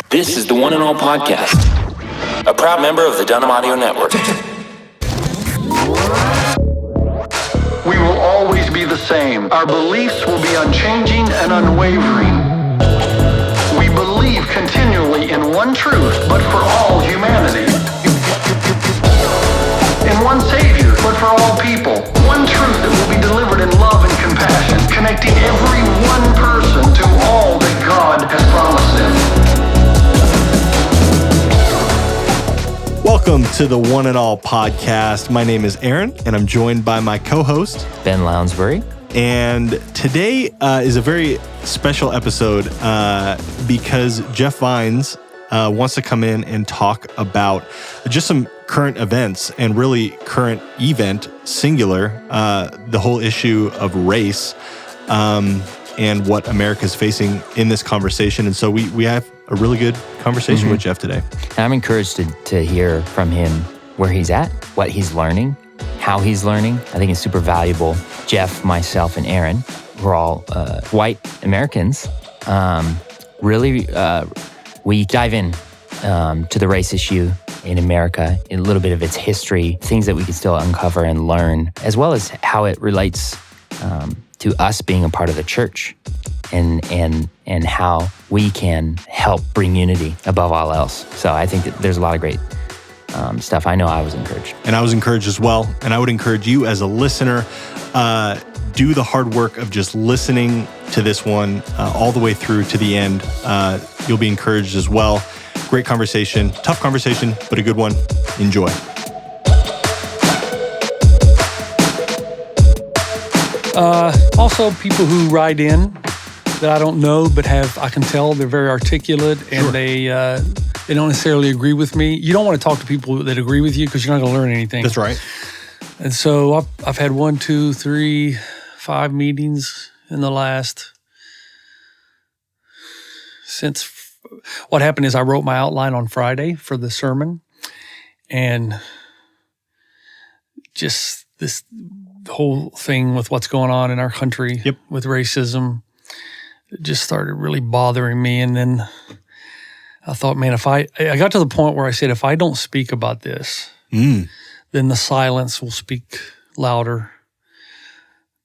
This is the One and All podcast, a proud member of the Dunham Audio Network. We will always be the same. Our beliefs will be unchanging and unwavering. We believe continually in one truth, but for all humanity. In one Savior, but for all people. One truth that will be delivered in love and compassion, connecting every one person to all that God has promised them. Welcome to the One and All podcast. My name is Aaron, and I'm joined by my co-host, Ben Lounsbury. And today is a very special episode because Jeff Vines wants to come in and talk about just some current events and really current event, singular, the whole issue of race and what America's facing in this conversation. And so we have a really good conversation with Jeff today. And I'm encouraged to hear from him where he's at, what he's learning, how he's learning. I think it's super valuable. Jeff, myself, and Aaron, we're all white Americans. We dive in to the race issue in America, a little bit of its history, things that we can still uncover and learn, as well as how it relates to us being a part of the church and how we can help bring unity above all else. So I think that there's a lot of great stuff. I know I was encouraged. And I was encouraged as well. And I would encourage you as a listener, do the hard work of just listening to this one all the way through to the end. You'll be encouraged as well. Great conversation, tough conversation, but a good one. Enjoy. Also, people who write in that I don't know, but I can tell they're very articulate and they don't necessarily agree with me. You don't want to talk to people that agree with you because you're not going to learn anything. That's right. And so I've had 1, 2, 3, 5 meetings in the last, since what happened is I wrote my outline on Friday for the sermon, and just the whole thing with what's going on in our country with racism, it just started really bothering me. And then I thought, man, I got to the point where I said, if I don't speak about this, then the silence will speak louder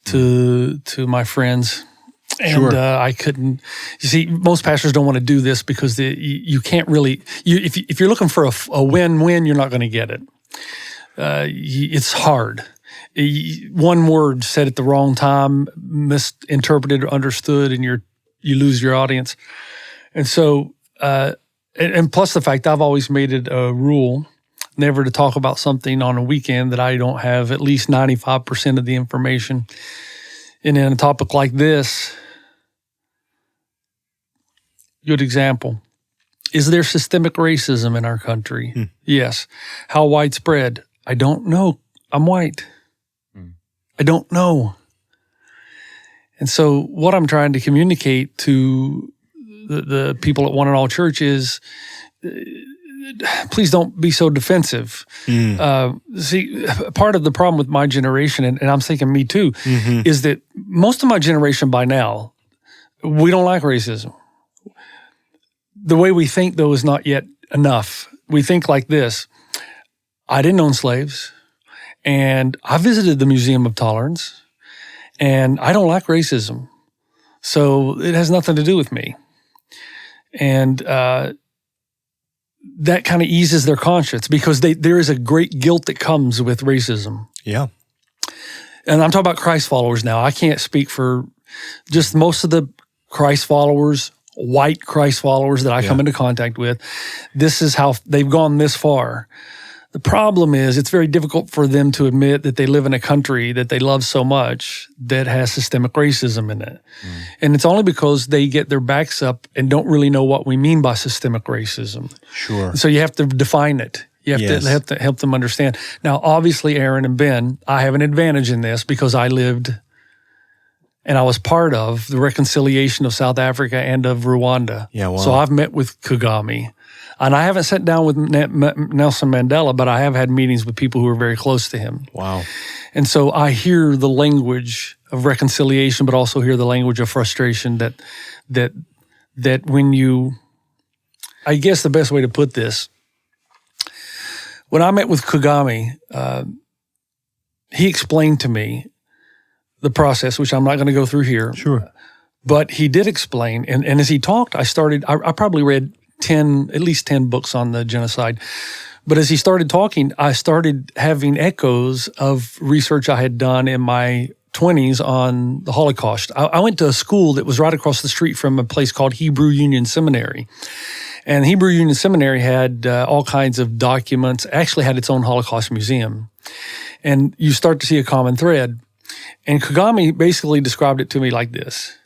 to my friends. And I couldn't. You see, most pastors don't want to do this because you can't really. If you're looking for a win-win, you're not going to get it. It's hard. One word said at the wrong time, misinterpreted or understood, and you lose your audience. And so, and plus the fact I've always made it a rule never to talk about something on a weekend that I don't have at least 95% of the information. And in a topic like this, good example. Is there systemic racism in our country? Yes. How widespread? I don't know. I'm white. I don't know. And so what I'm trying to communicate to the people at One and All Church is, please don't be so defensive. See, part of the problem with my generation, and I'm thinking me too, is that most of my generation by now, we don't like racism. The way we think, though, is not yet enough. We think like this: I didn't own slaves, and I visited the Museum of Tolerance, and I don't like racism. So it has nothing to do with me. And that kind of eases their conscience because there is a great guilt that comes with racism. Yeah. And I'm talking about Christ followers now. I can't speak for just most of the Christ followers, white Christ followers that I come into contact with. This is how they've gone this far. The problem is it's very difficult for them to admit that they live in a country that they love so much that has systemic racism in it. And it's only because they get their backs up and don't really know what we mean by systemic racism. Sure. So you have to define it. You have to help them understand. Now, obviously, Aaron and Ben, I have an advantage in this because I lived and I was part of the reconciliation of South Africa and of Rwanda. Yeah, wow. So I've met with Kagame. And I haven't sat down with Nelson Mandela, but I have had meetings with people who are very close to him. Wow. And so I hear the language of reconciliation, but also hear the language of frustration that when you I guess the best way to put this, when I met with Kagame, he explained to me the process, which I'm not going to go through here. Sure. But he did explain, and as he talked, I probably read at least 10 books on the genocide. But as he started talking, I started having echoes of research I had done in my 20s on the Holocaust. I went to a school that was right across the street from a place called Hebrew Union Seminary. And Hebrew Union Seminary had all kinds of documents, actually had its own Holocaust museum. And you start to see a common thread. And Kagame basically described it to me like this.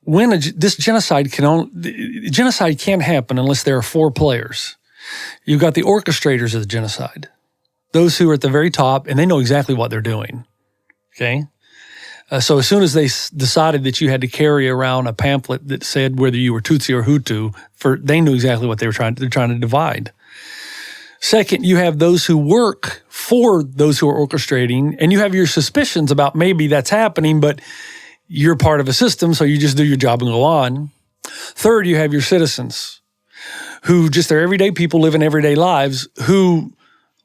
This genocide can't happen unless there are four players. You've got the orchestrators of the genocide, those who are at the very top, and they know exactly what they're doing, okay? So as soon as they decided that you had to carry around a pamphlet that said whether you were Tutsi or Hutu, they knew exactly what they're trying to divide. Second, you have those who work for those who are orchestrating, and you have your suspicions about maybe that's happening, but you're part of a system, so you just do your job and go on. Third, you have your citizens, who just are everyday people living everyday lives, who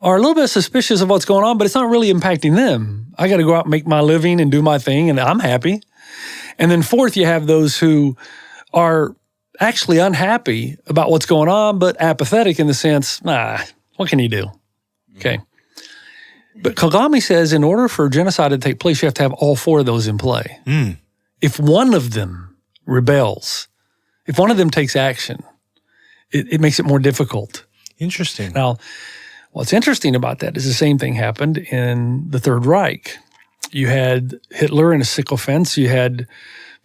are a little bit suspicious of what's going on, but it's not really impacting them. I got to go out and make my living and do my thing, and I'm happy. And then fourth, you have those who are actually unhappy about what's going on, but apathetic in the sense, what can you do? Okay. But Kagame says in order for genocide to take place, you have to have all four of those in play. If one of them rebels, if one of them takes action, it makes it more difficult. Interesting. Now, what's interesting about that is the same thing happened in the Third Reich. You had Hitler and his sycophants. You had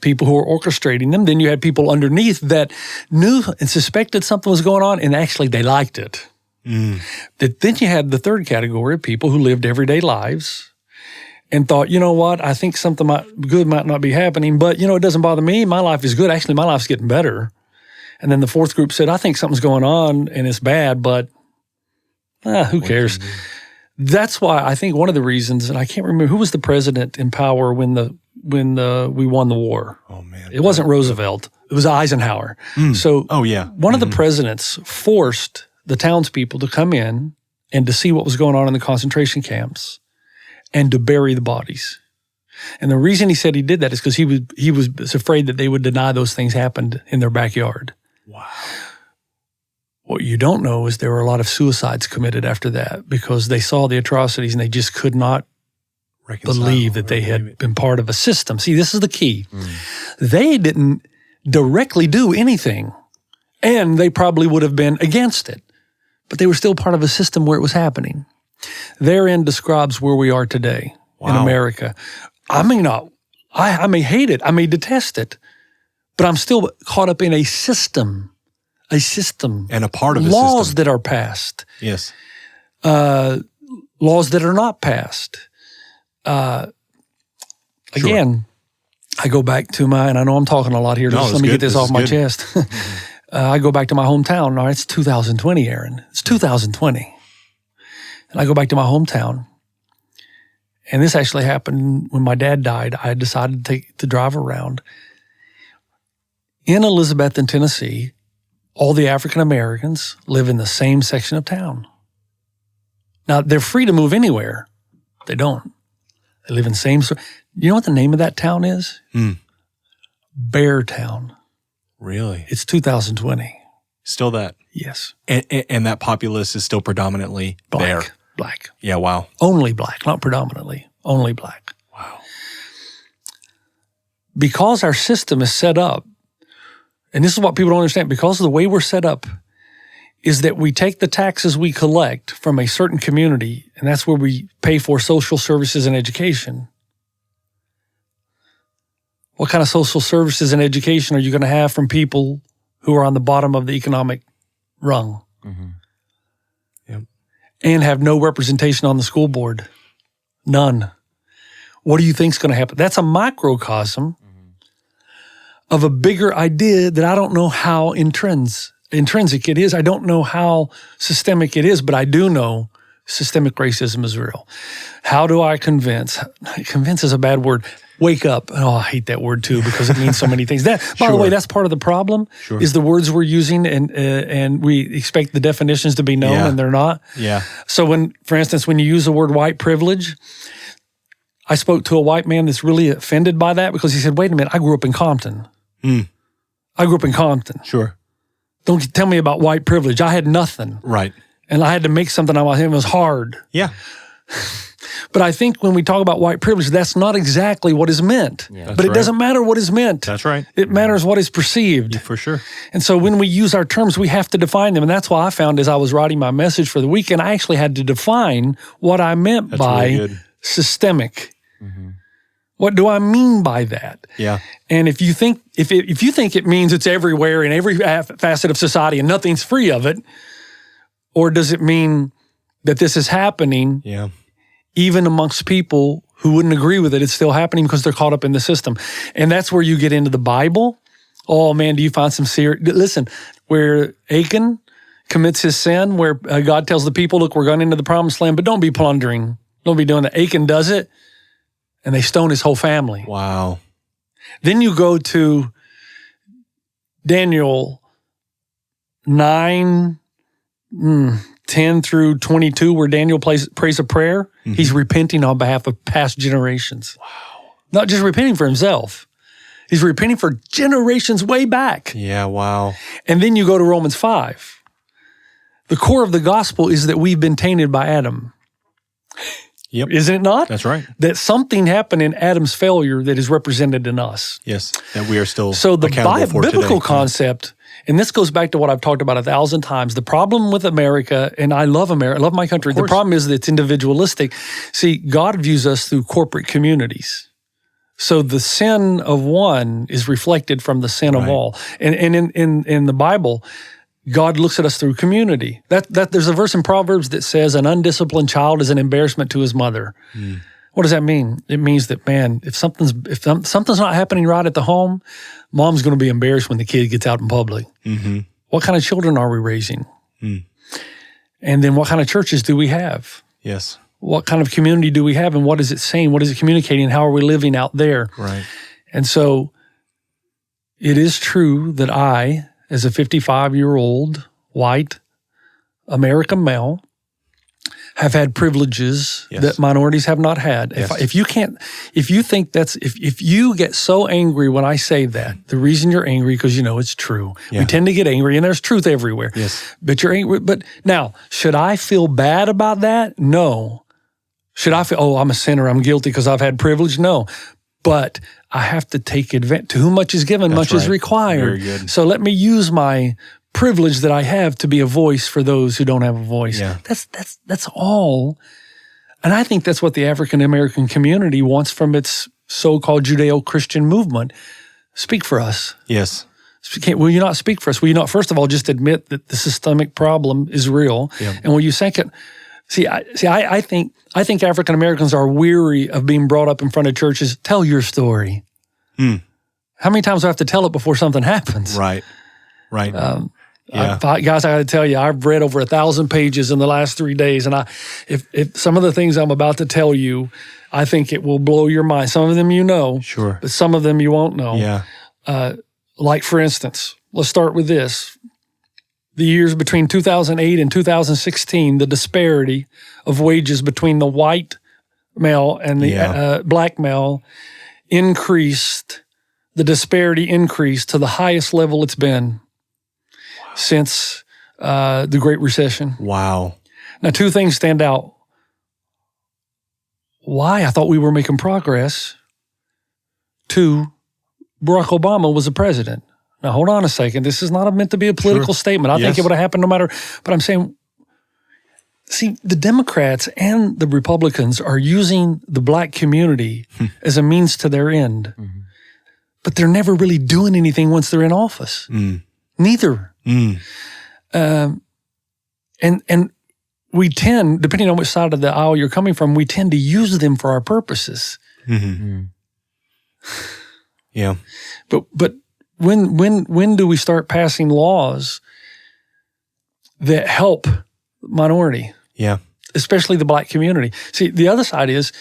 people who were orchestrating them. Then you had people underneath that knew and suspected something was going on, and actually they liked it. Then you had the third category of people who lived everyday lives and thought, you know what, I think something good might not be happening, but, it doesn't bother me. My life is good. Actually, my life's getting better. And then the fourth group said, I think something's going on and it's bad, but who cares? That's why I think one of the reasons, and I can't remember who was the president in power when we won the war. Oh man, it wasn't Roosevelt. It was Eisenhower. So, one of the presidents forced the townspeople to come in and to see what was going on in the concentration camps and to bury the bodies. And the reason he said he did that is because he was afraid that they would deny those things happened in their backyard. Wow. What you don't know is there were a lot of suicides committed after that because they saw the atrocities and they just could not believe that they had been part of a system. See, this is the key. They didn't directly do anything, and they probably would have been against it, but they were still part of a system where it was happening. Therein describes where we are today in America. I may hate it, I may detest it, but I'm still caught up in a system, and a part of laws system. that are passed. Yes. Laws that are not passed. Again, I go back to and I know I'm talking a lot here. Just let me get this off my chest. I go back to my hometown. Now, it's 2020, Aaron. It's 2020. And I go back to my hometown. And this actually happened when my dad died. I decided to drive around. In Elizabethton, Tennessee, all the African Americans live in the same section of town. Now, they're free to move anywhere. They don't. They live in the same. You know what the name of that town is? Beartown. Really? It's 2020. Still that? Yes. And that populace is still predominantly Bear. Black. Yeah, wow. Only black, not predominantly. Only black. Wow. Because our system is set up, and this is what people don't understand, because of the way we're set up, is that we take the taxes we collect from a certain community, and that's where we pay for social services and education. What kind of social services and education are you going to have from people who are on the bottom of the economic rung? Yep. And have no representation on the school board? None. What do you think is going to happen? That's a microcosm of a bigger idea that I don't know how intrinsic it is. I don't know how systemic it is, but I do know systemic racism is real. How do I convince? Convince is a bad word. wake up. Oh, I hate that word too because it means so many things. That, by the Sure. way, that's part of the problem. Sure. Is the words we're using, and we expect the definitions to be known, Yeah. and they're not. Yeah. So for instance, when you use the word white privilege, I spoke to a white man that's really offended by that because he said, "Wait a minute, I grew up in Compton. I grew up in Compton. Sure. Don't tell me about white privilege. I had nothing, Right. and I had to make something out of it. It was hard." Yeah. But I think when we talk about white privilege, that's not exactly what is meant. That's But it right. doesn't matter what is meant. That's right. It matters what is perceived. For sure. And so when we use our terms, we have to define them. And that's why I found as I was writing my message for the weekend, I actually had to define what I meant That's by really good. systemic. What do I mean by that? Yeah. And if you think if you think it means it's everywhere in every facet of society and nothing's free of it, or does it mean that this is happening Yeah. even amongst people who wouldn't agree with it, it's still happening because they're caught up in the system. And that's where you get into the Bible. Oh man, do you find some serious, listen, where Achan commits his sin, where God tells the people, look, we're going into the promised land, but don't be plundering. Don't be doing that. Achan does it, and they stone his whole family. Wow. Then you go to Daniel 9, 10 through 22, where Daniel prays a prayer. He's repenting on behalf of past generations. Wow. Not just repenting for himself. He's repenting for generations way back. Yeah. Wow. And then you go to Romans 5. The core of the gospel is that we've been tainted by Adam. Yep. Isn't it not? That's right. That something happened in Adam's failure that is represented in us. Yes. That we are still So the accountable for biblical today. concept, and this goes back to what I've talked about 1,000 times, the problem with America, and I love America, I love my country, the problem is that it's individualistic. See, God views us through corporate communities. So the sin of one is reflected from the sin of Right. all. And in the Bible, God looks at us through community. That there's a verse in Proverbs that says, an undisciplined child is an embarrassment to his mother. What does that mean? It means that, man, if something's not happening right at the home, mom's going to be embarrassed when the kid gets out in public. What kind of children are we raising? And then what kind of churches do we have? Yes. What kind of community do we have, and what is it saying? What is it communicating? How are we living out there? Right. And so it is true that I, as a 55-year-old white American male, have had privileges Yes. that minorities have not had. Yes. If you get so angry when I say that, the reason you're angry because you know it's true. Yeah. We tend to get angry, and there's truth everywhere. Yes. But you're angry. But now, should I feel bad about that? No. Should I feel, oh, I'm a sinner, I'm guilty because I've had privilege? No. But I have to take advantage. To whom much is given, That's much is right. required. Very good. So let me use my privilege that I have to be a voice for those who don't have a voice. Yeah. That's all. And I think that's what the African American community wants from its so-called Judeo-Christian movement. Speak for us. Yes. Will you not speak for us? Will you not, first of all, just admit that the systemic problem is real? Yeah. And will you second, I think African Americans are weary of being brought up in front of churches. Tell your story. How many times do I have to tell it before something happens? Right. Right. Yeah. Guys, I got to tell you, I've read over 1,000 pages in the last 3 days, and if some of the things I'm about to tell you, I think it will blow your mind. Some of them you know, Sure. but some of them you won't know. Yeah. Like for instance, let's start with this. The years between 2008 and 2016, the disparity of wages between the white male and the black male increased. The disparity increased to the highest level it's been since the Great Recession. Wow. Now, two things stand out. Why? I thought we were making progress. Two, Barack Obama was the president. Now, hold on a second. This is not meant to be a political statement. I think it would have happened no matter. But I'm saying, see, the Democrats and the Republicans are using the black community as a means to their end. But they're never really doing anything once they're in office. Neither. And we tend, depending on which side of the aisle you're coming from, we tend to use them for our purposes. Yeah. But when do we start passing laws that help minority, Yeah. especially the black community? See, the other side is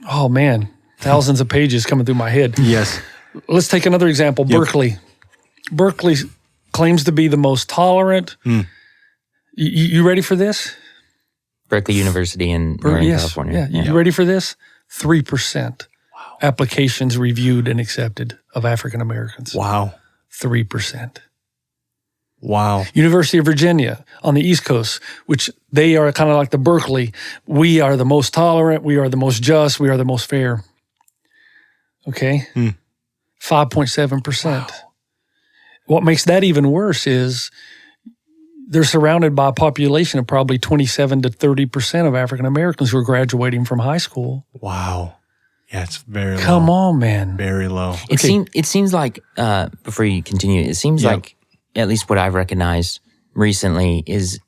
Oh man, thousands of pages coming through my head. Yes. Let's take another example. Yep. Berkeley. Berkeley claims to be the most tolerant. You ready for this? Berkeley University in Northern California. Yeah. You ready for this? 3% applications reviewed and accepted of African Americans. Wow. 3%. Wow. University of Virginia on the East Coast, which they are kind of like the Berkeley. We are the most tolerant. We are the most just. We are the most fair. Okay? 5.7%. Wow. What makes that even worse is they're surrounded by a population of probably 27 to 30% of African Americans who are graduating from high school. Wow. Yeah, it's very low. Come on, man. Very low. It seems like, before you continue, it seems like, at least what I've recognized recently, is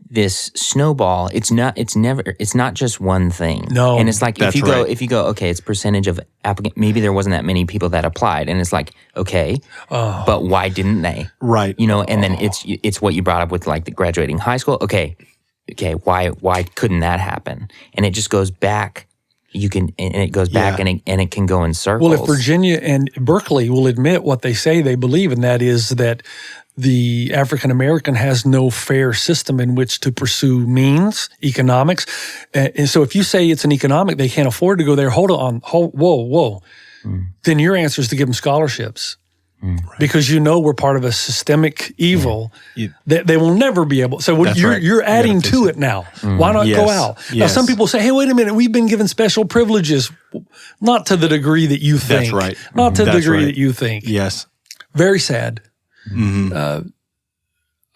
this snowball. It's not just one thing. No. And it's like, if you go, okay, it's percentage of applicant, maybe there wasn't that many people that applied. And it's like, okay, but why didn't they? Right. You know, and then it's what you brought up with like the graduating high school. Okay, why couldn't that happen? And it just goes back. It goes back and it can go in circles. Well, if Virginia and Berkeley will admit what they say they believe, and that is that the African American has no fair system in which to pursue means, economics. And so if you say it's an economic, they can't afford to go there, whoa. Then your answer is to give them scholarships. Because you know we're part of a systemic evil that they will never be able. So you're adding to it now. Why not go out? Now, some people say, hey, wait a minute, we've been given special privileges. Not to the degrry that you think. That's right. Not to the degree that you think. Yes. Very sad.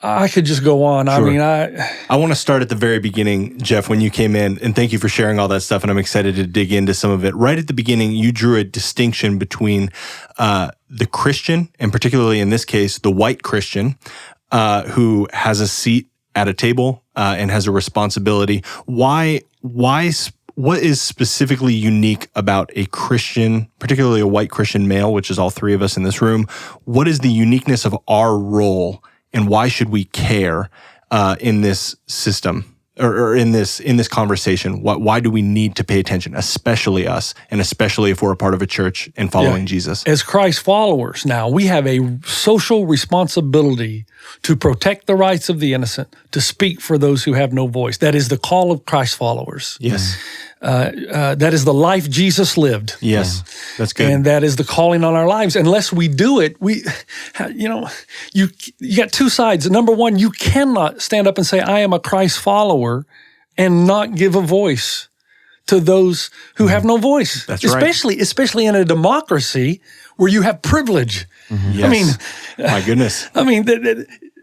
I could just go on. Sure. I mean, I want to start at the very beginning, Jeff, when you came in, and thank you for sharing all that stuff, and I'm excited to dig into some of it. Right at the beginning, you drew a distinction between the Christian, and particularly in this case, the white Christian, who has a seat at a table and has a responsibility. What is specifically unique about a Christian, particularly a white Christian male, which is all three of us in this room? What is the uniqueness of our role, and why should we care in this system or in this conversation? Why do we need to pay attention, especially us, and especially if we're a part of a church and following Jesus? As Christ followers now, we have a social responsibility to protect the rights of the innocent, to speak for those who have no voice. That is the call of Christ followers. Yes. That is the life Jesus lived. Yes, that's good. And that is the calling on our lives. Unless we do it, you got two sides. Number one, you cannot stand up and say, I am a Christ follower, and not give a voice to those who have no voice. That's especially in a democracy where you have privilege. Yes. I mean, my goodness. I mean,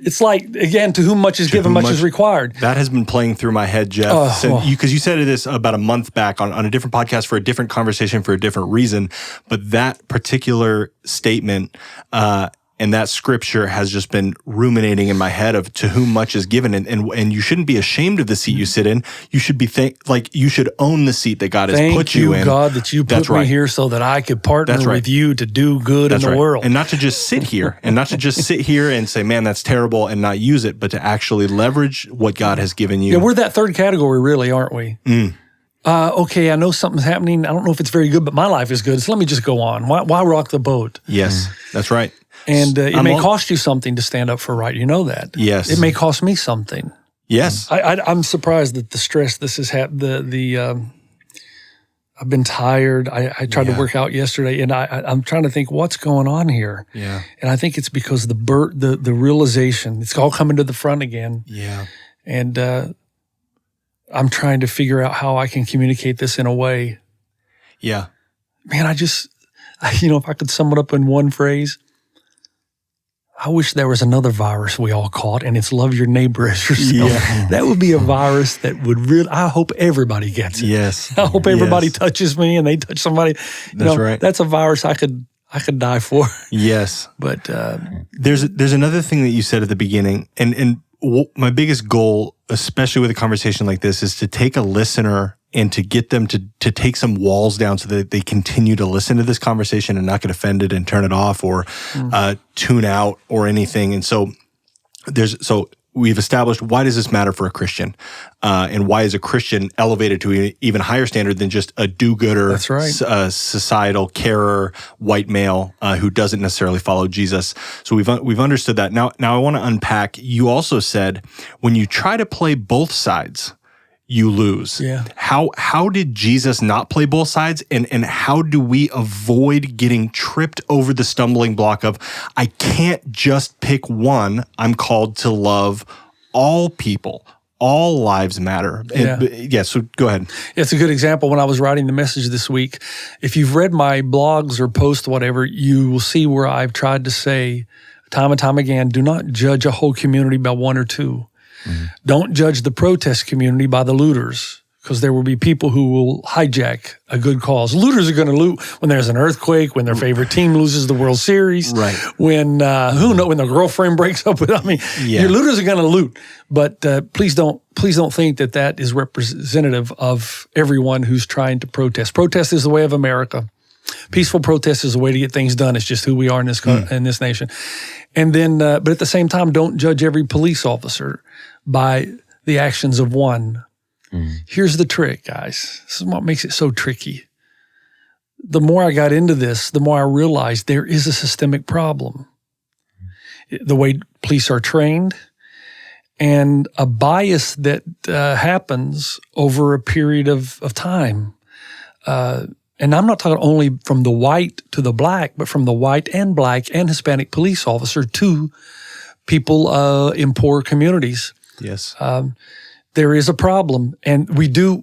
it's like, again, to whom much is given, much is required. That has been playing through my head, Jeff, because you said this about a month back on a different podcast for a different conversation for a different reason. But that particular statement and that scripture has just been ruminating in my head of to whom much is given. And you shouldn't be ashamed of the seat you sit in. You should be you should own the seat that God has put you in. Thank you, God, that you put me here so that I could partner with you to do good in the world. And not to just sit here and say, man, that's terrible, and not use it, but to actually leverage what God has given you. Yeah, we're that third category, really, aren't we? Okay, I know something's happening. I don't know if it's very good, but my life is good. So let me just go on. Why rock the boat? Yes, that's right. And it may cost you something to stand up for right. You know that. Yes. It may cost me something. Yes. I'm surprised that the stress this has had, I've been tired. I tried to work out yesterday, and I'm trying to think what's going on here. Yeah. And I think it's because the realization, it's all coming to the front again. Yeah. And I'm trying to figure out how I can communicate this in a way. Yeah. Man, if I could sum it up in one phrase, I wish there was another virus we all caught, and it's love your neighbor as yourself. Yeah. That would be a virus that would really, I hope everybody gets it. Yes. I hope everybody touches me and they touch somebody. That's right. That's a virus I could die for. Yes. But there's another thing that you said at the beginning, and my biggest goal, especially with a conversation like this, is to take a listener and to get them to take some walls down so that they continue to listen to this conversation and not get offended and turn it off or tune out or anything. And so we've established why does this matter for a Christian, and why is a Christian elevated to an even higher standard than just a do-gooder, That's right. Societal carer, white male who doesn't necessarily follow Jesus. So we've understood that. Now I want to unpack. You also said when you try to play both sides, you lose. Yeah. How did Jesus not play both sides, and how do we avoid getting tripped over the stumbling block of I can't just pick one, I'm called to love all people. All lives matter. Yeah. So go ahead. It's a good example. When I was writing the message this week, if you've read my blogs or posts, whatever, you will see where I've tried to say time and time again, do not judge a whole community by one or two. Mm-hmm. Don't judge the protest community by the looters, because there will be people who will hijack a good cause. Looters are going to loot when there's an earthquake, when their favorite team loses the World Series, right? When when their girlfriend breaks up with. Your looters are going to loot, but please don't think that is representative of everyone who's trying to protest. Protest is the way of America. Peaceful protest is the way to get things done. It's just who we are in this nation. And then, but at the same time, don't judge every police officer by the actions of one. Here's the trick, guys. This is what makes it so tricky. The more I got into this, the more I realized there is a systemic problem. The way police are trained and a bias that happens over a period of time. And I'm not talking only from the white to the black, but from the white and black and Hispanic police officer to people in poor communities. Yes. There is a problem, and we do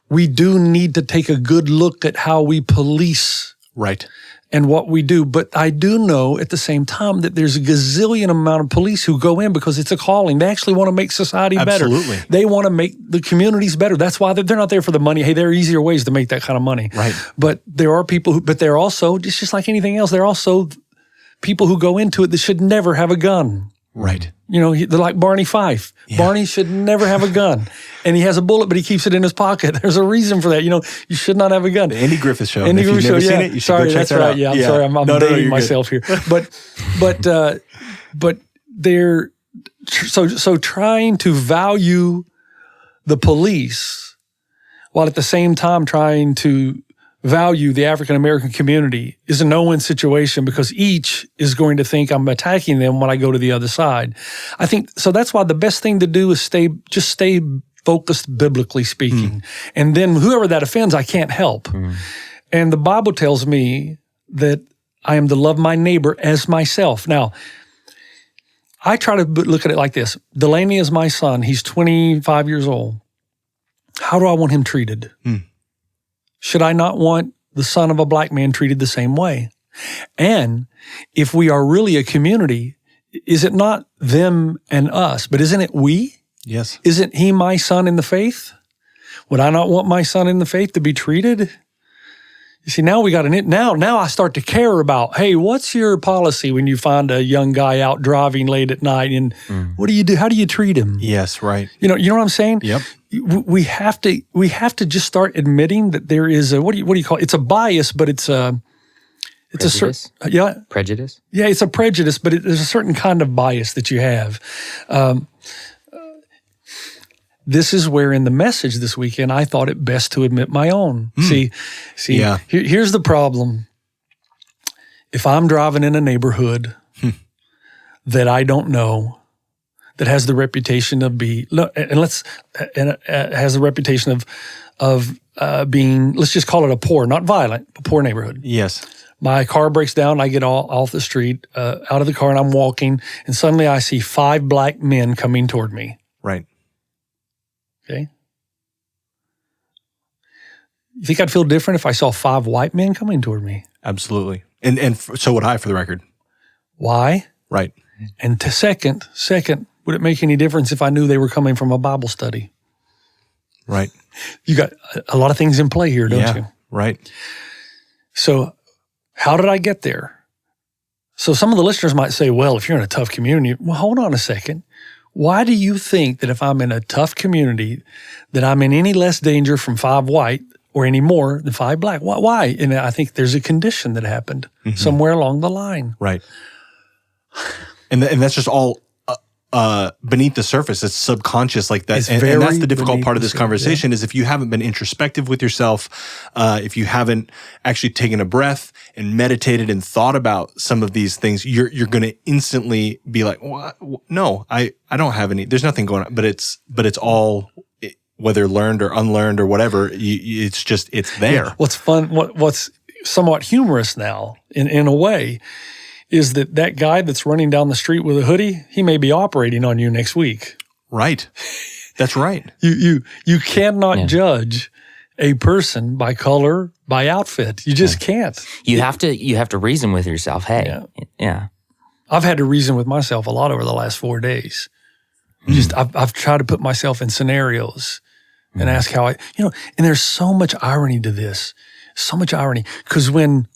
need to take a good look at how we police, right, and what we do. But I do know at the same time that there's a gazillion amount of police who go in because it's a calling. They actually want to make society better. Absolutely. They want to make the communities better. That's why they're not there for the money. Hey, there are easier ways to make that kind of money. Right. But there are people but they're also, just like anything else, they're also people who go into it that should never have a gun. Right. They're like Barney Fife. Yeah. Barney should never have a gun. And he has a bullet, but he keeps it in his pocket. There's a reason for that. You should not have a gun. The Andy Griffith Show. Andy Griffith Show, If you've never seen it, you should go check that out. Yeah, I'm sorry. I'm dating myself here. But they're so trying to value the police while at the same time trying to value the African-American community is a no-win situation, because each is going to think I'm attacking them when I go to the other side. I think, so that's why the best thing to do is stay focused biblically speaking. And then whoever that offends, I can't help. And the Bible tells me that I am to love my neighbor as myself. Now, I try to look at it like this. Delaney is my son. He's 25 years old. How do I want him treated? Should I not want the son of a black man treated the same way? And if we are really a community, is it not them and us, but isn't it we? Yes. Isn't he my son in the faith? Would I not want my son in the faith to be treated? You see, now we got now I start to care about, hey, what's your policy when you find a young guy out driving late at night, and what do you do? How do you treat him? Yes, right. You know what I'm saying? Yep. We have to just start admitting that there is a what do you call it? It's a bias, but it's Prejudice? a certain Prejudice? Yeah, it's a prejudice, but there's a certain kind of bias that you have. This is where in the message this weekend, I thought it best to admit my own. See, yeah. Here's the problem. If I'm driving in a neighborhood that I don't know, that has the reputation of has the reputation of being, let's just call it a poor, not violent, a poor neighborhood. Yes. My car breaks down, I get off the street, out of the car, and I'm walking, and suddenly I see 5 black men coming toward me. Right. Okay. You think I'd feel different if I saw 5 white men coming toward me? Absolutely. And so would I, for the record. Why? Right. And second, would it make any difference if I knew they were coming from a Bible study? Right. You got a lot of things in play here, don't you? Right. So how did I get there? So some of the listeners might say, well, if you're in a tough community, well, hold on a second. Why do you think that if I'm in a tough community that I'm in any less danger from 5 white or any more than 5 black? Why? And I think there's a condition that happened somewhere along the line. Right. And that's just all beneath the surface. It's subconscious like that. It's And very that's the difficult beneath part of the this surface, conversation is if you haven't been introspective with yourself, if you haven't actually taken a breath and meditated and thought about some of these things, you're going to instantly be like, no, I don't have any, there's nothing going on, but it's all, whether learned or unlearned or whatever, it's there. Yeah. What's fun, what's somewhat humorous now, in a way, is that guy that's running down the street with a hoodie, he may be operating on you next week. Right. That's right. You cannot judge a person by color, by outfit. You just can't. You have to reason with yourself. Hey, yeah. I've had to reason with myself a lot over the last 4 days. I've tried to put myself in scenarios and ask how and there's so much irony to this. So much irony. Because when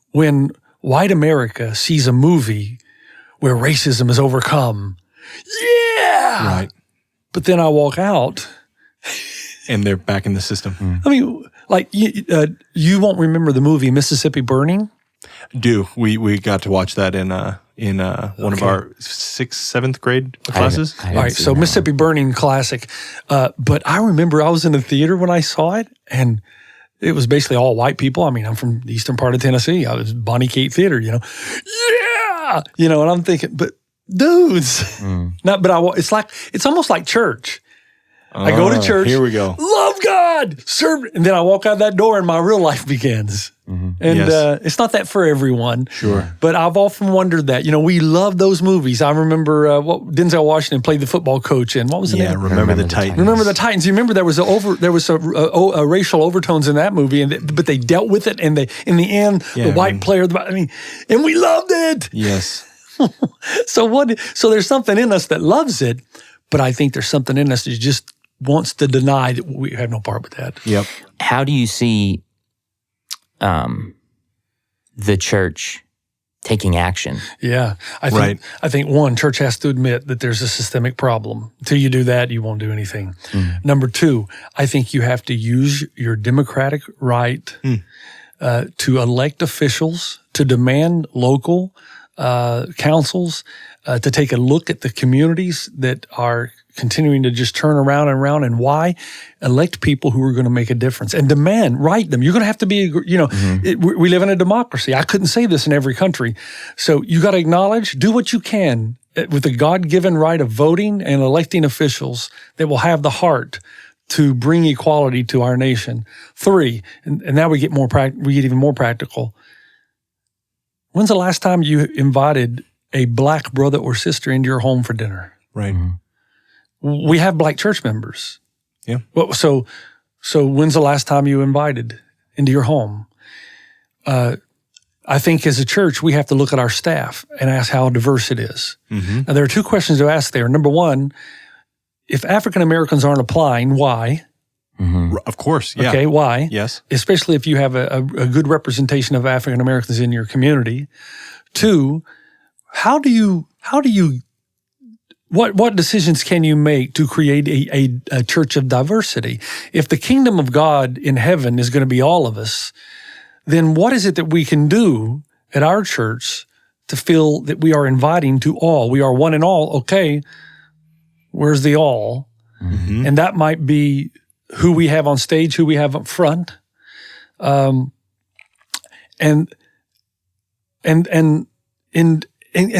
white America sees a movie where racism is overcome, Right. But then I walk out. And they're back in the system. I mean, like, you won't remember the movie Mississippi Burning? We got to watch that in one of our 6th, 7th grade classes. All right, so Mississippi Burning, classic. But I remember I was in the theater when I saw it, and it was basically all white people. I mean, I'm from the eastern part of Tennessee. I was Bonnie Kate Theater, Yeah! And I'm thinking, but dudes. It's almost like church. I go to church. Here we go. Love God, serve, and then I walk out that door and my real life begins. And it's not that for everyone. Sure. But I've often wondered that. We love those movies. I remember what Denzel Washington played the football coach in. What was the name? Remember the Titans. Remember the Titans. You remember there was a racial overtones in that movie, but they dealt with it, and in the end, the white player. And we loved it. Yes. So there's something in us that loves it, but I think there's something in us that just wants to deny that we have no part with that. Yep. How do you see the church taking action? Yeah. I think one, church has to admit that there's a systemic problem. Until you do that, you won't do anything. Number two, I think you have to use your democratic right to elect officials, to demand local councils, to take a look at the communities that are continuing to just turn around and around, and why elect people who are going to make a difference and write them. You're going to have to be, we live in a democracy. I couldn't say this in every country. So you got to acknowledge, do what you can with the God-given right of voting and electing officials that will have the heart to bring equality to our nation. 3, and now we get even more practical. When's the last time you invited a black brother or sister into your home for dinner? Right. We have black church members. Yeah. Well, so when's the last time you invited into your home? I think as a church, we have to look at our staff and ask how diverse it is. Now, there are 2 questions to ask there. Number one, if African Americans aren't applying, why? Of course. Yeah. Okay, why? Yes. Especially if you have a good representation of African Americans in your community. 2, what decisions can you make to create a church of diversity? If the kingdom of God in heaven is going to be all of us, then what is it that we can do at our church to feel that we are inviting to all? We are one and all. Okay, where's the all? And that might be who we have on stage, who we have up front, and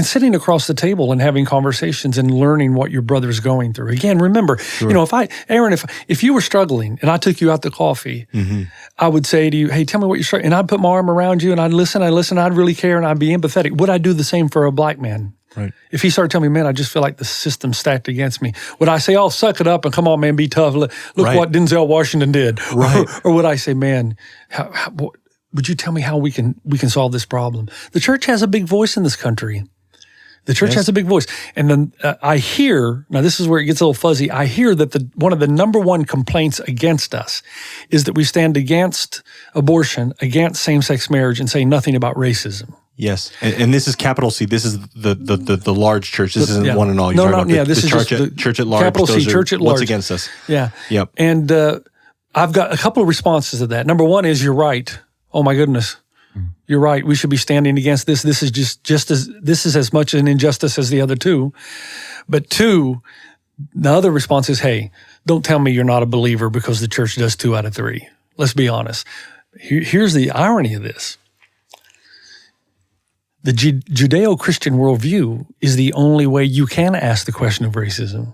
sitting across the table and having conversations and learning what your brother's going through. Again, remember, if you were struggling and I took you out to coffee, I would say to you, hey, tell me what you're struggling. And I'd put my arm around you and I'd listen, I'd really care, and I'd be empathetic. Would I do the same for a black man? Right. If he started telling me, man, I just feel like the system's stacked against me, would I say, oh, suck it up and come on, man, be tough. Look what Denzel Washington did. Right. Or would I say, man, would you tell me how we can solve this problem? The church has a big voice in this country. The church has a big voice. And then I hear, now this is where it gets a little fuzzy, I hear that one of the number one complaints against us is that we stand against abortion, against same-sex marriage, and say nothing about racism. Yes, and this is capital C. This is the large church. This isn't one and all. This is church at large. Capital C, church at large. What's against us? Yeah. Yep. And I've got a couple of responses to that. Number one is, you're right. Oh my goodness. You're right. We should be standing against this. This is as much an injustice as the other two. But two, the other response is, hey, don't tell me you're not a believer because the church does 2 out of 3. Let's be honest. Here's the irony of this. The Judeo-Christian worldview is the only way you can ask the question of racism.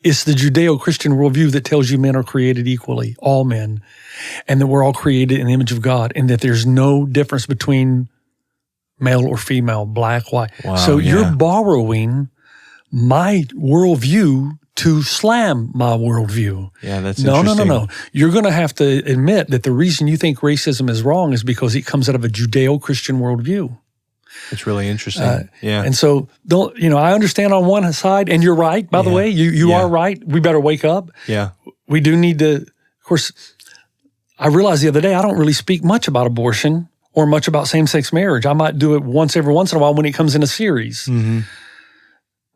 It's the Judeo-Christian worldview that tells you men are created equally, all men, and that we're all created in the image of God, and that there's no difference between male or female, black, white. Wow, so yeah. you're borrowing my worldview to slam my worldview. Yeah, that's No. interesting. You're going to have to admit that the reason you think racism is wrong is because it comes out of a Judeo-Christian worldview. It's really interesting. Yeah. And so I understand on one side, and you're right, by the way, you are right. We better wake up. Yeah. We do need to, of course, I realized the other day I don't really speak much about abortion or much about same-sex marriage. I might do it every once in a while when it comes in a series. Mm-hmm.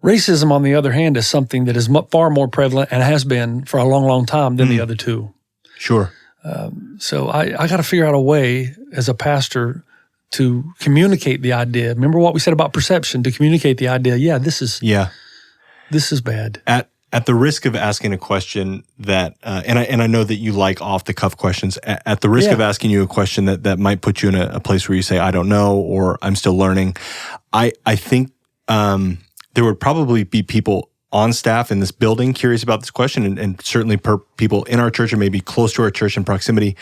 Racism, on the other hand, is something that is far more prevalent and has been for a long, long time than the other two. Sure. So I got to figure out a way as a pastor to communicate the idea. Remember what we said about perception, to communicate the idea, this is bad. At the risk of asking a question that, and I know that you like off-the-cuff questions, at the risk of asking you a question that might put you in a place where you say, I don't know, or I'm still learning, I think there would probably be people on staff in this building curious about this question, and certainly people in our church or maybe close to our church in proximity.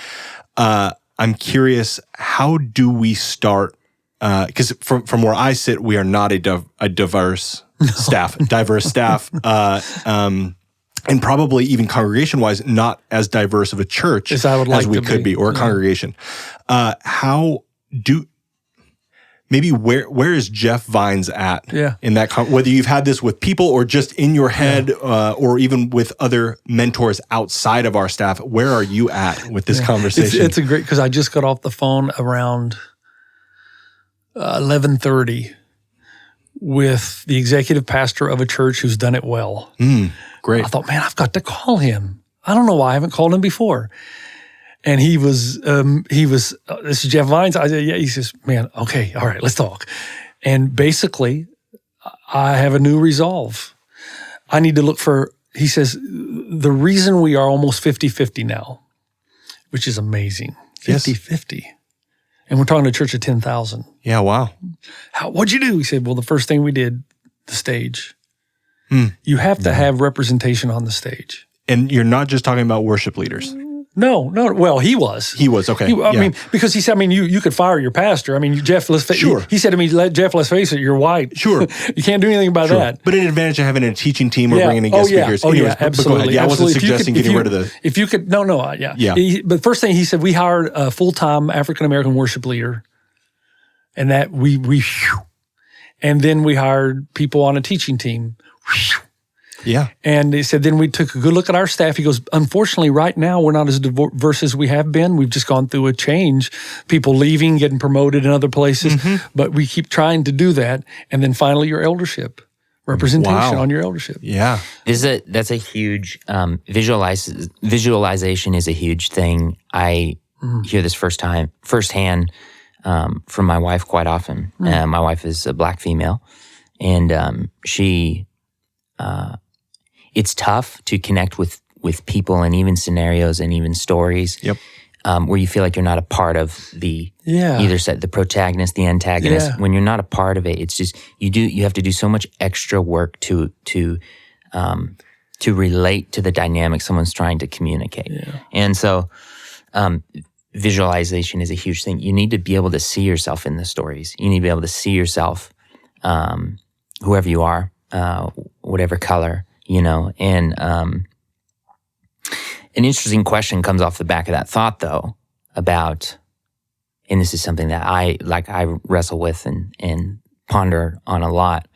I'm curious, how do we start? Because from where I sit, we are not a diverse staff, and probably even congregation-wise, not as diverse of a church as I would like as we to could be, or a congregation. Where is Jeff Vines at in that, whether you've had this with people or just in your head, or even with other mentors outside of our staff, where are you at with this conversation? It's a great, because I just got off the phone around 11:30 with the executive pastor of a church who's done it well. Great. I thought, man, I've got to call him. I don't know why I haven't called him before. And he was, this is Jeff Vines. I said, yeah. He says, man, okay, all right, let's talk. And basically, I have a new resolve. I need to look for, he says, the reason we are almost 50-50 now, which is amazing, 50-50. And we're talking to a church of 10,000. Yeah, wow. What'd you do? He said, well, the first thing we did, the stage. You have to have representation on the stage. And you're not just talking about worship leaders. No. Well, he was. He was, okay. I mean, because he said, you could fire your pastor. I mean, Jeff, let's face it. He said to me, Jeff, let's face it, you're white. Sure. You can't do anything about that. But an advantage of having a teaching team or bringing in guest speakers. Anyways, absolutely. I wasn't suggesting getting rid of the... If you could, But first thing he said, we hired a full-time African-American worship leader. And that and then we hired people on a teaching team. Yeah. And he said, then we took a good look at our staff. He goes, unfortunately, right now, we're not as diverse as we have been. We've just gone through a change, people leaving, getting promoted in other places. But we keep trying to do that. And then finally, your eldership, representation on your eldership. Yeah. That's a huge, visualization is a huge thing. I hear this firsthand from my wife quite often. My wife is a Black female, and she... it's tough to connect with people and even scenarios and even stories where you feel like you're not a part of the either side, the protagonist, the antagonist. When you're not a part of it, it's just you have to do so much extra work to relate to the dynamic someone's trying to communicate. And so visualization is a huge thing. You need to be able to see yourself in the stories. You need to be able to see yourself, whoever you are, whatever color, and an interesting question comes off the back of that thought, though, about, and this is something that I wrestle with and ponder on a lot,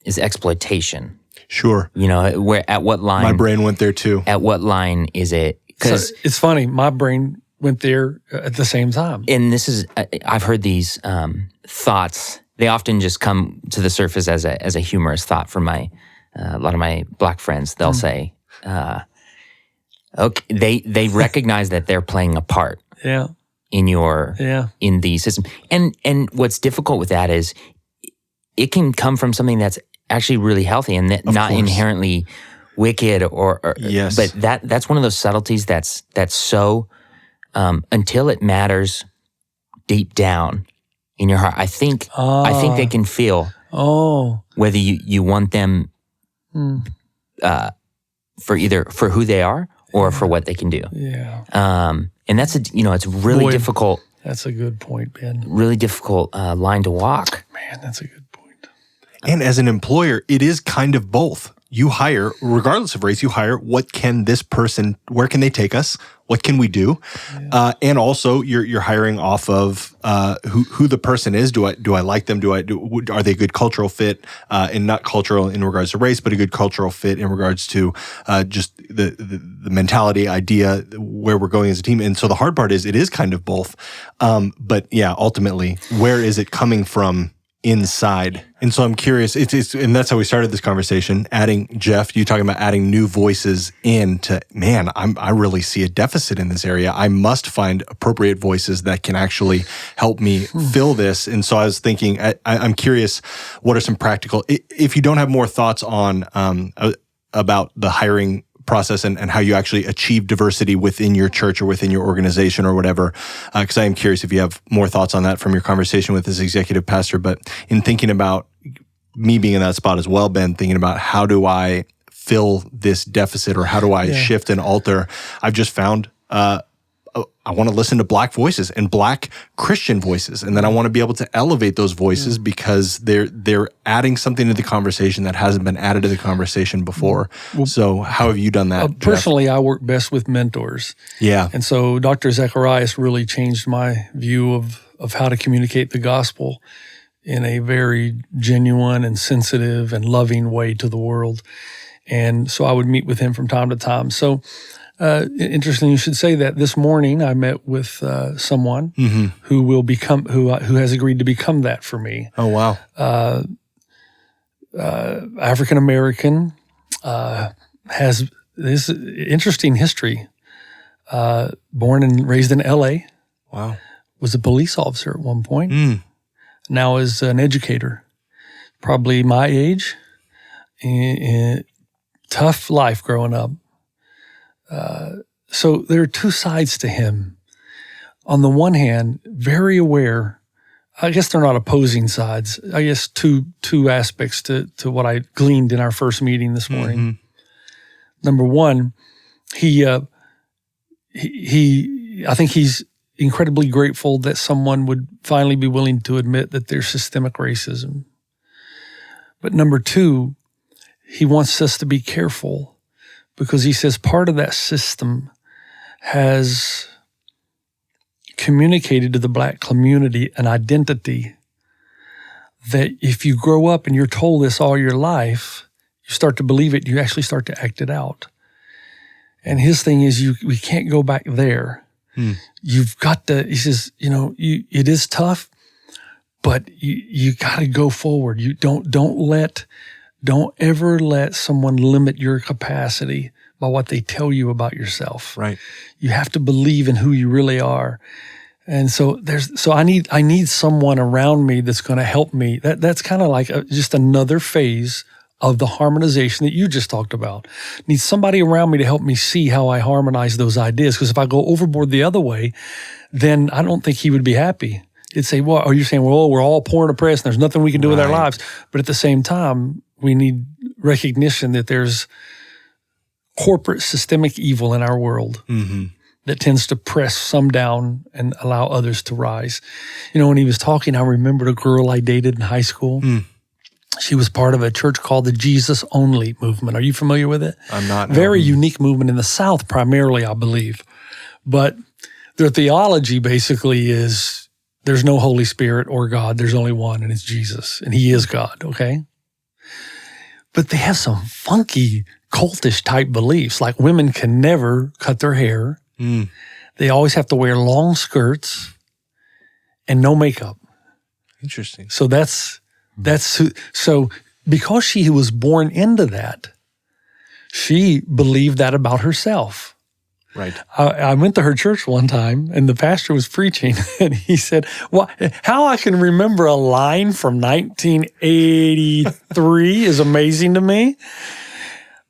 is exploitation. Sure. At what line? My brain went there too. At what line is it? Because it's funny, my brain went there at the same time. And this is, I've heard these thoughts. They often just come to the surface as a humorous thought from a lot of my Black friends. They'll say, okay, they recognize that they're playing a part. Yeah. in the system. And what's difficult with that is it can come from something that's actually really healthy and not inherently wicked or yes. But that's one of those subtleties that's so until it matters deep down in your heart. I think they can feel whether you want them for who they are or for what they can do. Yeah. And that's it's really difficult. That's a good point, Ben. Really difficult line to walk. Man, that's a good point. And as an employer, it is kind of both. You hire, regardless of race, where can they take us? What can we do? Yeah. And also you're hiring off of who the person is. Do I like them? Are they a good cultural fit? And not cultural in regards to race, but a good cultural fit in regards to just the mentality, idea, where we're going as a team. And so the hard part is it is kind of both. But yeah, ultimately, where is it coming from inside? And so I'm curious, and that's how we started this conversation, you talking about adding new voices in to, man, I really see a deficit in this area. I must find appropriate voices that can actually help me fill this. And so I was thinking, I'm curious, what are some practical, if you don't have more thoughts on about the hiring process and how you actually achieve diversity within your church or within your organization or whatever, because I am curious if you have more thoughts on that from your conversation with this executive pastor. But in thinking about me being in that spot as well, Ben, thinking about how do I fill this deficit or how do I shift and alter, I've just found I want to listen to Black voices and Black Christian voices, and then I want to be able to elevate those voices because they're adding something to the conversation that hasn't been added to the conversation before. So how have you done that, personally, Jeff? I work best with mentors. Yeah. And so Dr. Zacharias really changed my view of how to communicate the gospel in a very genuine and sensitive and loving way to the world. And so I would meet with him from time to time. So interesting you should say that. This morning I met with someone who will become who has agreed to become that for me. Oh wow! African American, has this interesting history. Born and raised in L.A. Wow. Was a police officer at one point. Now is an educator, probably my age. Tough life growing up. So there are two sides to him. On the one hand, very aware. I guess they're not opposing sides. I guess two aspects to what I gleaned in our first meeting this morning. Number one, I think he's incredibly grateful that someone would finally be willing to admit that there's systemic racism. But number two, he wants us to be careful because he says part of that system has communicated to the Black community an identity that if you grow up and you're told this all your life, you start to believe it, you actually start to act it out. And his thing is we can't go back there. You've got to, he says, it is tough, but you got to go forward. You don't ever let someone limit your capacity by what they tell you about yourself. Right. You have to believe in who you really are. And so I need someone around me that's going to help me. That's kind of like just another phase of the harmonization that you just talked about. Need somebody around me to help me see how I harmonize those ideas. Because if I go overboard the other way, then I don't think he would be happy. He'd say, well, are you saying, well, we're all poor and oppressed and there's nothing we can do with our lives. But at the same time, we need recognition that there's corporate systemic evil in our world that tends to press some down and allow others to rise. When he was talking, I remembered a girl I dated in high school. She was part of a church called the Jesus Only movement. Are you familiar with it? I'm not. Very unique movement in the South primarily, I believe. But their theology basically is there's no Holy Spirit or God. There's only one, and it's Jesus. And he is God, okay? But they have some funky cultish type beliefs, like women can never cut their hair. They always have to wear long skirts and no makeup. Interesting. So so because she was born into that, she believed that about herself. Right. I went to her church one time, and the pastor was preaching, and he said, "Well, how I can remember a line from 1983 is amazing to me."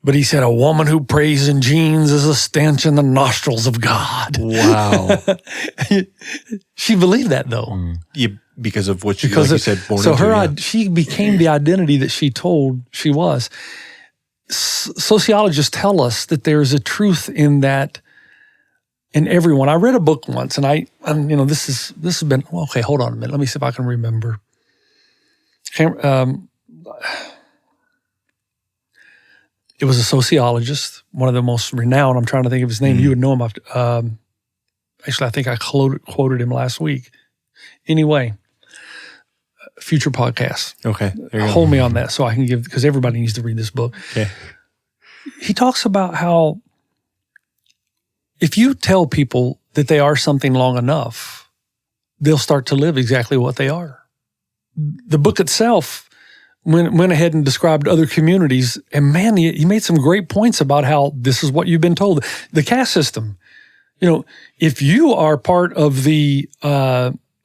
But he said, "A woman who prays in jeans is a stench in the nostrils of God." Wow. She believed that, though. Because of what you, like you said, born so into. her, she became the identity that she told she was. Sociologists tell us that there's a truth in that, in everyone. I read a book once, and this has been, okay, hold on a minute. Let me see if I can remember. It was a sociologist, one of the most renowned. I'm trying to think of his name. You would know him. Actually, I think I quoted him last week. Anyway, future podcast. Okay. There you go. Hold me on that so I can give, because everybody needs to read this book. Okay. He talks about how if you tell people that they are something long enough, they'll start to live exactly what they are. The book itself went ahead and described other communities, and man, he made some great points about how this is what you've been told. The caste system, if you are part of the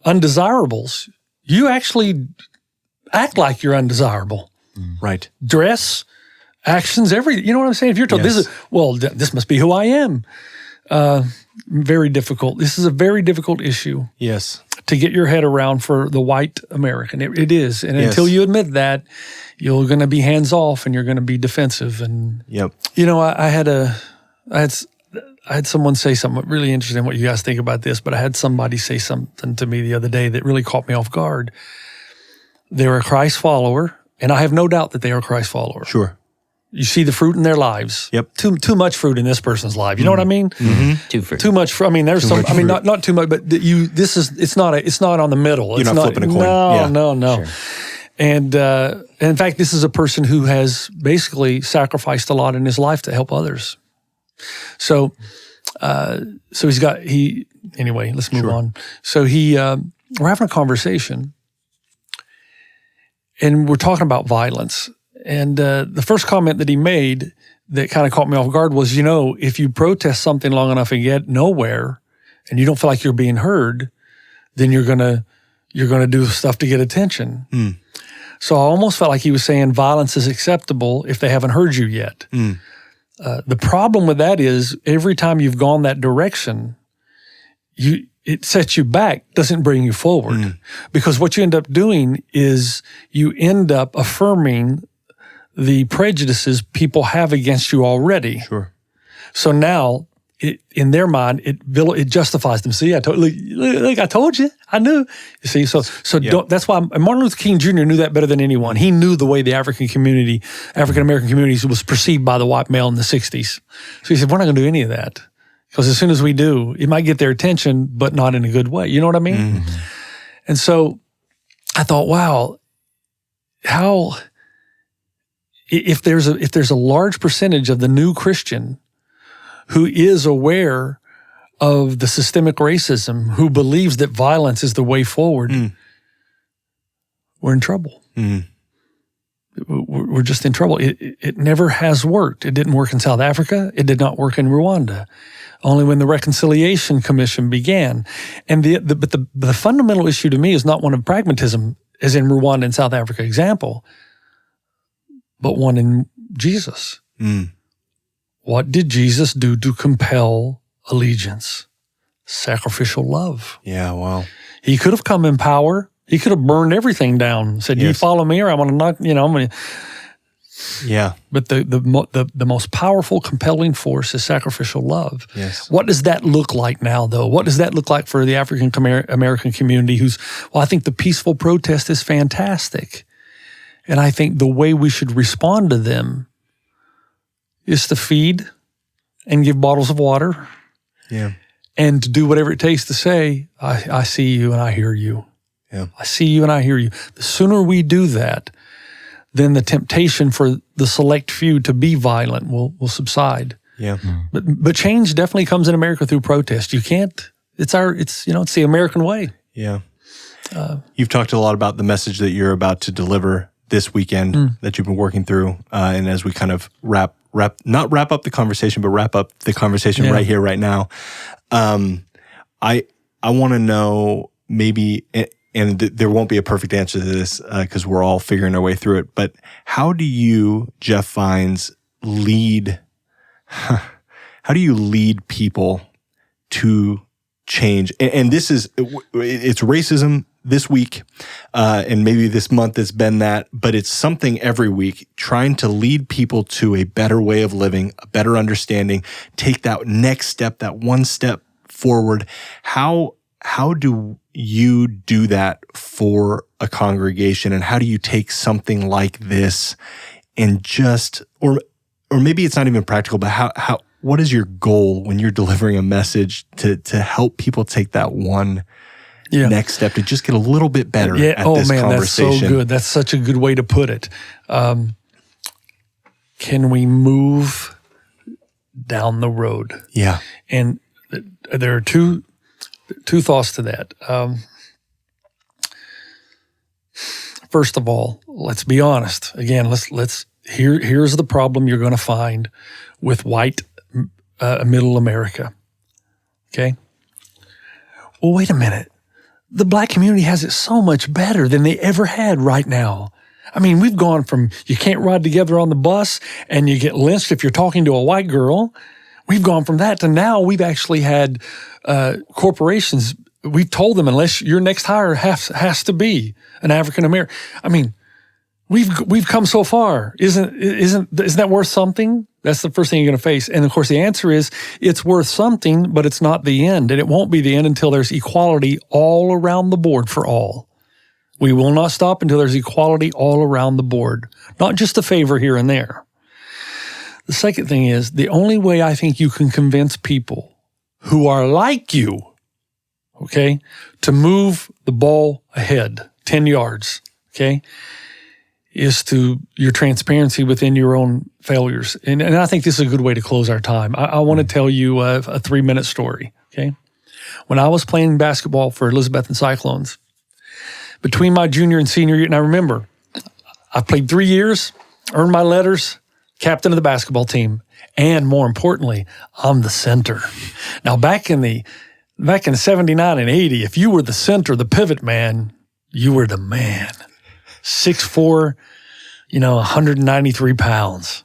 undesirables, you actually act like you're undesirable. Right. Dress, actions, everything. You know what I'm saying? If you're told this must be who I am. Very difficult. This is a very difficult issue. Yes. To get your head around for the white American. It is. And until you admit that, you're going to be hands off and you're going to be defensive. And, I had someone say something really interesting, what you guys think about this, but I had somebody say something to me the other day that really caught me off guard. They're a Christ follower, and I have no doubt that they are a Christ follower. Sure. You see the fruit in their lives. Yep. Too much fruit in this person's life. You know what I mean? Mm-hmm. Too fruit. Too much fruit. I mean, there's some. I mean, not too much, but it's not on the middle. You're not flipping a coin. No. Sure. And in fact, this is a person who has basically sacrificed a lot in his life to help others. So anyway, let's move on. So we're having a conversation, and we're talking about violence. And the first comment that he made that kind of caught me off guard was, if you protest something long enough and get nowhere, and you don't feel like you're being heard, then you're gonna do stuff to get attention. Mm. So I almost felt like he was saying violence is acceptable if they haven't heard you yet. Mm. The problem with that is every time you've gone that direction, it sets you back, doesn't bring you forward. Because what you end up doing is you end up affirming the prejudices people have against you already. Sure. So now, in their mind, it justifies them. See, I told you, I knew. You see, so that's why Martin Luther King Jr. knew that better than anyone. He knew the way the African American communities was perceived by the white male in the 60s. So he said, we're not going to do any of that. Because as soon as we do, it might get their attention, but not in a good way. You know what I mean? Mm-hmm. And so I thought, wow, how... If there's a large percentage of the new Christian who is aware of the systemic racism, who believes that violence is the way forward, we're in trouble. We're just in trouble. It never has worked. It didn't work in South Africa. It did not work in Rwanda. Only when the Reconciliation Commission began. And the fundamental issue to me is not one of pragmatism, as in Rwanda and South Africa example, but one in Jesus. What did Jesus do to compel allegiance? Sacrificial love. Yeah, wow. He could have come in power. He could have burned everything down. Said, "You follow me, or I'm going to knock." I'm going to. Yeah. But the most powerful, compelling force is sacrificial love. Yes. What does that look like now, though? What does that look like for the African American community? I think the peaceful protest is fantastic. And I think the way we should respond to them is to feed and give bottles of water. Yeah. And to do whatever it takes to say, I see you and I hear you. Yeah. I see you and I hear you. The sooner we do that, then the temptation for the select few to be violent will subside. Yeah. But change definitely comes in America through protest. You can't, it's the American way. Yeah. You've talked a lot about the message that you're about to deliver this weekend that you've been working through. And as we kind of wrap not wrap up the conversation, but wrap up the conversation right here, right now. I want to know maybe, and there won't be a perfect answer to this because we're all figuring our way through it, but how do you, Jeff Vines, lead people to change? And this is, it's racism this week, and maybe this month it's been that, but it's something every week, trying to lead people to a better way of living, a better understanding, take that next step, that one step forward. How do you do that for a congregation, and how do you take something like this and just, or maybe it's not even practical, but what is your goal when you're delivering a message to help people take that one next step to just get a little bit better at this conversation? That's so good. That's such a good way to put it. Can we move down the road? Yeah. And there are two thoughts to that. First of all, let's be honest. Again, here's the problem you're going to find with white middle America. Okay? Well, wait a minute. The black community has it so much better than they ever had right now. I mean, we've gone from you can't ride together on the bus and you get lynched if you're talking to a white girl. We've gone from that to now we've actually had corporations. We've told them unless your next hire has to be an African American. I mean, we've come so far. Isn't that worth something? That's the first thing you're going to face. And of course, the answer is it's worth something, but it's not the end. And it won't be the end until there's equality all around the board for all. We will not stop until there's equality all around the board, not just a favor here and there. The second thing is the only way I think you can convince people who are like you, okay, to move the ball ahead 10 yards, okay, is to your transparency within your own failures. And I think this is a good way to close our time. I want to tell you a 3-minute story, okay? When I was playing basketball for Elizabethton Cyclones, between my junior and senior year, and I remember, I played 3 years, earned my letters, captain of the basketball team, and more importantly, I'm the center. Now, back in 79 and 80, if you were the center, the pivot man, you were the man. 6'4", 193 pounds.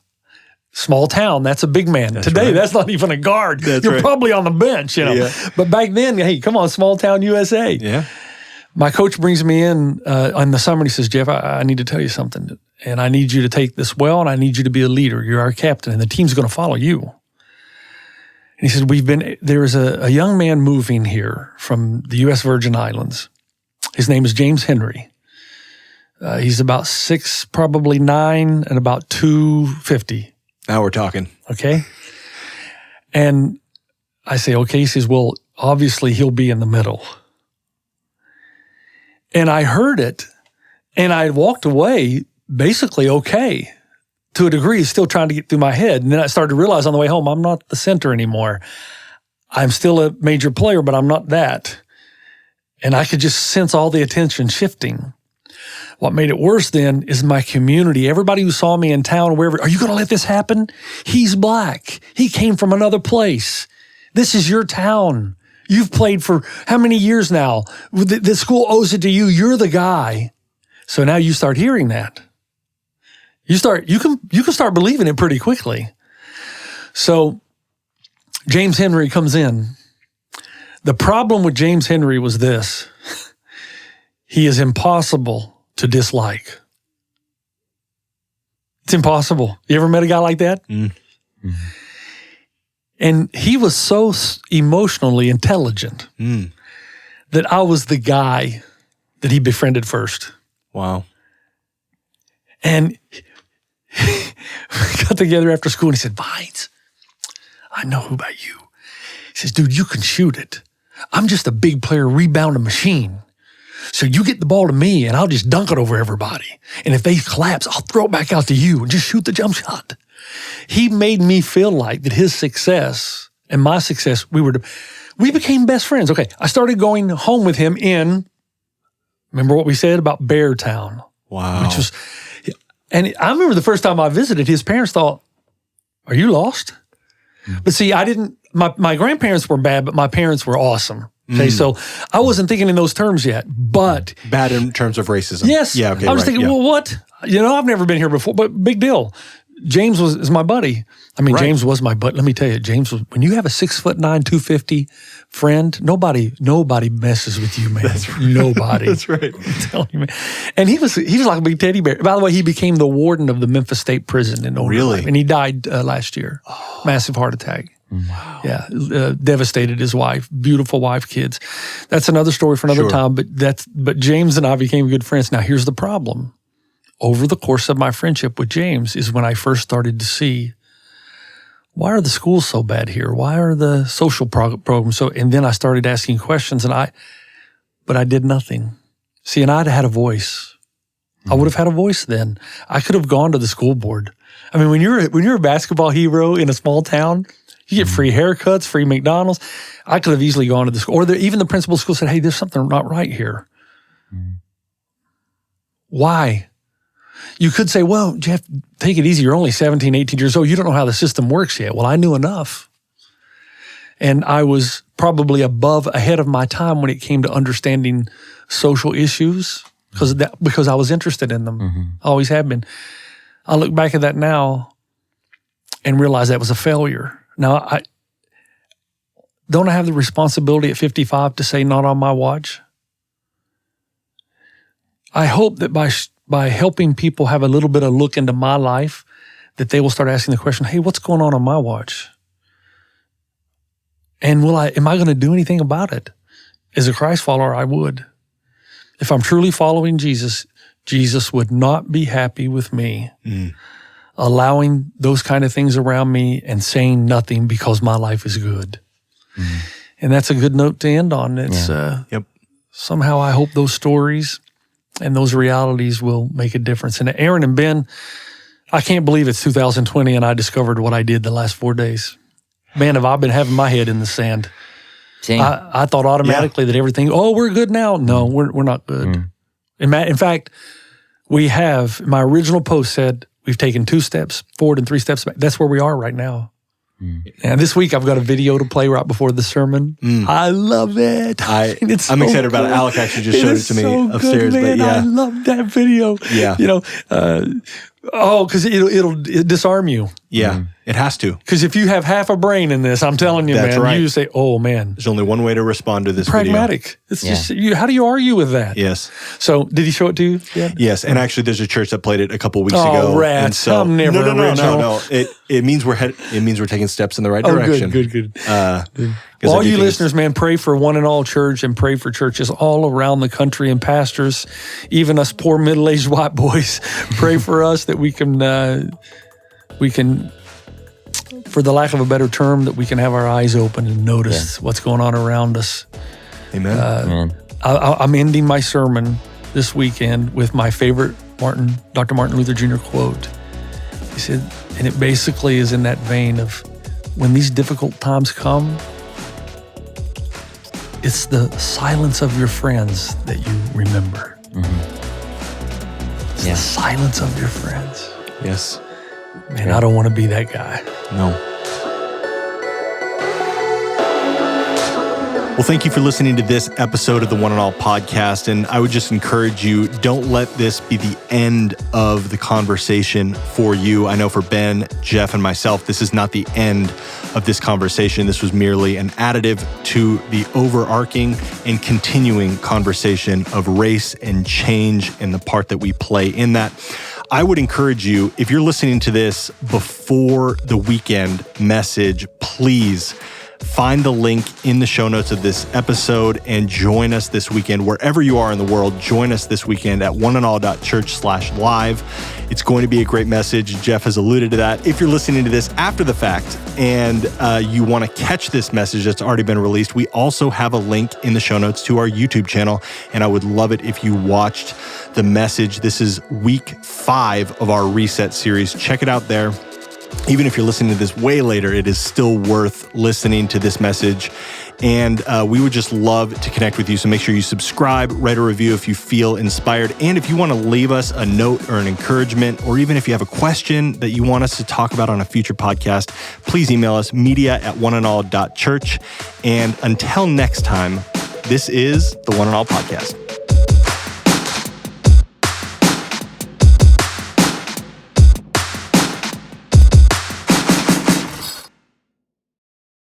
Small town, that's a big man. Today, that's not even a guard. You're probably on the bench, Yeah. But back then, hey, come on, small town USA. Yeah. My coach brings me in the summer and he says, Jeff, I need to tell you something. And I need you to take this well, and I need you to be a leader. You're our captain, and the team's going to follow you. And he said, there is a young man moving here from the U.S. Virgin Islands. His name is James Henry. He's about 6, probably 9, and about 250. Now we're talking. Okay. And I say, okay. He says, well, obviously he'll be in the middle. And I heard it, and I walked away basically okay. To a degree, still trying to get through my head. And then I started to realize on the way home, I'm not the center anymore. I'm still a major player, but I'm not that. And I could just sense all the attention shifting. What made it worse then is my community. Everybody who saw me in town, wherever, are you going to let this happen? He's black. He came from another place. This is your town. You've played for how many years now? The school owes it to you. You're the guy. So now you start hearing that. You can start believing it pretty quickly. So James Henry comes in. The problem with James Henry was this. He is impossible to dislike. It's impossible. You ever met a guy like that? Mm-hmm. And he was so emotionally intelligent that I was the guy that he befriended first. Wow. And we got together after school and he said, Vines, I know about you. He says, dude, you can shoot it. I'm just a big player rebounding machine. So you get the ball to me and I'll just dunk it over everybody. And if they collapse, I'll throw it back out to you and just shoot the jump shot. He made me feel like that his success and my success, we became best friends. Okay, I started going home with him remember what we said about Beartown? Wow. And I remember the first time I visited, his parents thought, Are you lost? But see, my grandparents were bad, but my parents were awesome. Okay, so I wasn't thinking in those terms yet, but... Bad in terms of racism. Yes. Yeah, okay, I was thinking, well, what? I've never been here before, but big deal. James is my buddy. I mean, James was my buddy. Let me tell you, James was, when you have a 6'9", 250 friend, nobody messes with you, man. That's right. Nobody. That's right. I'm telling you, man. And he was like a big teddy bear. By the way, he became the warden of the Memphis State Prison in Oregon. Really? And he died last year. Massive heart attack. Wow. Yeah, devastated his wife, beautiful wife, kids. That's another story for another time. But James and I became good friends. Now here's the problem. Over the course of my friendship with James is when I first started to see, why are the schools so bad here? Why are the social programs so? And then I started asking questions, but I did nothing. See, and I'd had a voice. I would have had a voice then. I could have gone to the school board. I mean, when you're a basketball hero in a small town, you get free haircuts, free McDonald's. I could have easily gone to the school. Or even the principal of school said, hey, there's something not right here. Why? You could say, well, Jeff, take it easy. You're only 17, 18 years old. You don't know how the system works yet. Well, I knew enough. And I was probably ahead of my time when it came to understanding social issues because I was interested in them. I always have been. I look back at that now and realize that was a failure. Now, don't I have the responsibility at 55 to say not on my watch? I hope that by helping people have a little bit of look into my life, that they will start asking the question, hey, what's going on my watch? And am I going to do anything about it? As a Christ follower, I would. If I'm truly following Jesus, Jesus would not be happy with me allowing those kind of things around me and saying nothing because my life is good. And that's a good note to end on. It's somehow I hope those stories and those realities will make a difference. And Aaron and Ben, I can't believe it's 2020 and I discovered what I did the last 4 days. Man, have I been having my head in the sand. I thought automatically that everything, we're good now. No, we're not good. In fact, my original post said, we've taken 2 steps forward and 3 steps back. That's where we are right now. And this week I've got a video to play right before the sermon. I love it. I'm excited about it. Alec actually just showed it to me upstairs. Good, man. But I love that video. Yeah. Because it'll disarm you. Yeah, it has to. Because if you have half a brain in this, I'm telling you, That's man, right. you say, oh, man. There's only one way to respond to this Pragmatic. video. It's just, how do you argue with that? Yes. So, did he show it to you yet? Yes, and actually there's a church that played it a couple weeks ago. Rats. And so, I'm never original. No. It means we're taking steps in the right direction. Good. Well, all you listeners, man, pray for One and All Church and pray for churches all around the country and pastors, even us poor middle-aged white boys. Pray for us that we can, for the lack of a better term, that we can have our eyes open and notice what's going on around us. Amen. I'm ending my sermon this weekend with my favorite Dr. Martin Luther Jr. quote. He said, and it basically is in that vein of, when these difficult times come, it's the silence of your friends that you remember. It's the silence of your friends. Yes. Man, I don't want to be that guy. No. Well, thank you for listening to this episode of the One and All podcast. And I would just encourage you, don't let this be the end of the conversation for you. I know for Ben, Jeff, and myself, this is not the end of this conversation. This was merely an additive to the overarching and continuing conversation of race and change and the part that we play in that. I would encourage you, if you're listening to this before the weekend message, please find the link in the show notes of this episode and join us this weekend. Wherever you are in the world, join us this weekend at oneandall.church/live. It's going to be a great message. Jeff has alluded to that. If you're listening to this after the fact and you want to catch this message that's already been released, we also have a link in the show notes to our YouTube channel. And I would love it if you watched the message. This is week 5 of our Reset series. Check it out there. even if you're listening to this way later, it is still worth listening to this message. And we would just love to connect with you. So make sure you subscribe, write a review if you feel inspired. And if you want to leave us a note or an encouragement, or even if you have a question that you want us to talk about on a future podcast, please email us media@oneandall.church. And until next time, this is the One and All Podcast.